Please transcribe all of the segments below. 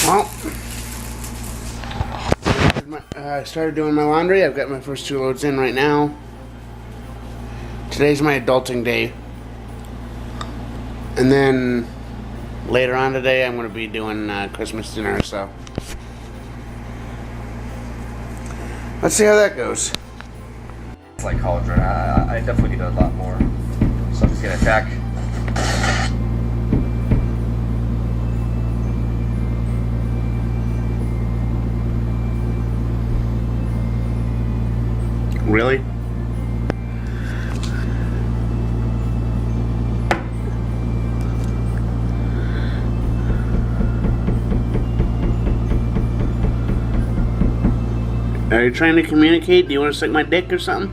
Well, I started doing my laundry. I've got my first 2 loads in right now. Today's my adulting day. And then later on today, I'm going to be doing Christmas dinner, so let's see how that goes. It's like college, right? I definitely need a lot more stuff to get it back. Really? Are you trying to communicate? Do you want to suck my dick or something?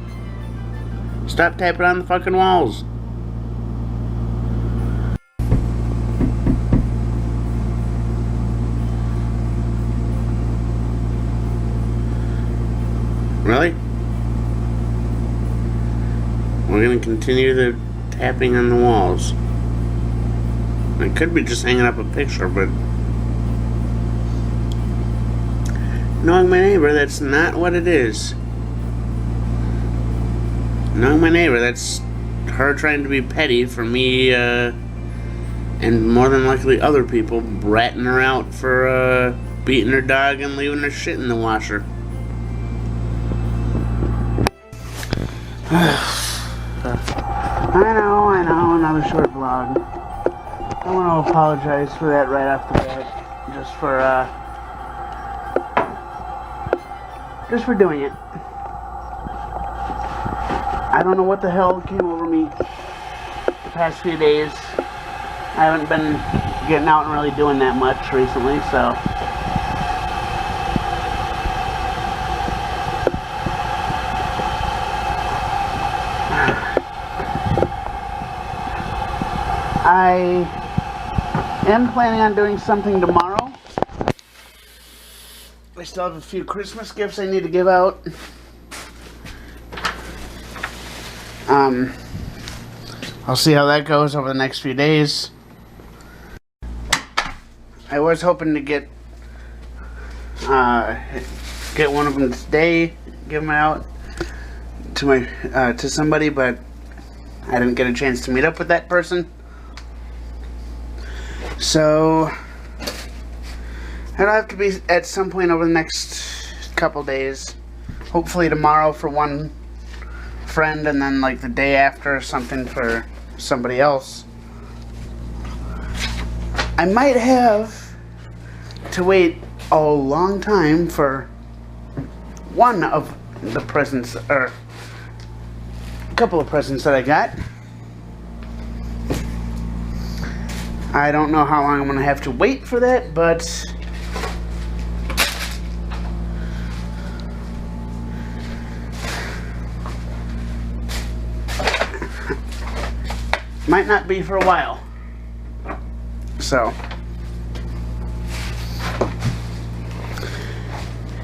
Stop tapping on the fucking walls. Really? We're gonna continue the tapping on the walls. I could be just hanging up a picture, but knowing my neighbor, that's not what it is. Knowing my neighbor, that's her trying to be petty for me, and more than likely other people ratting her out for beating her dog and leaving her shit in the washer. I know, another short vlog. I want to apologize for that right off the bat, just for doing it. I don't know what the hell came over me the past few days. I haven't been getting out and really doing that much recently, so I am planning on doing something tomorrow. I still have a few Christmas gifts I need to give out. I'll see how that goes over the next few days. I was hoping to get one of them today, give them out to somebody, but I didn't get a chance to meet up with that person. So it'll have to be at some point over the next couple days. Hopefully tomorrow for one friend, and then like the day after or something for somebody else. I might have to wait a long time for one of the presents, or a couple of presents that I got. I don't know how long I'm going to have to wait for that, but might not be for a while. So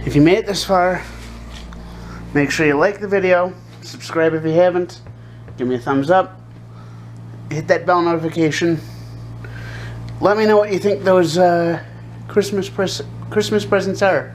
if you made it this far, make sure you like the video, subscribe if you haven't, give me a thumbs up, hit that bell notification. Let me know what you think those Christmas presents are.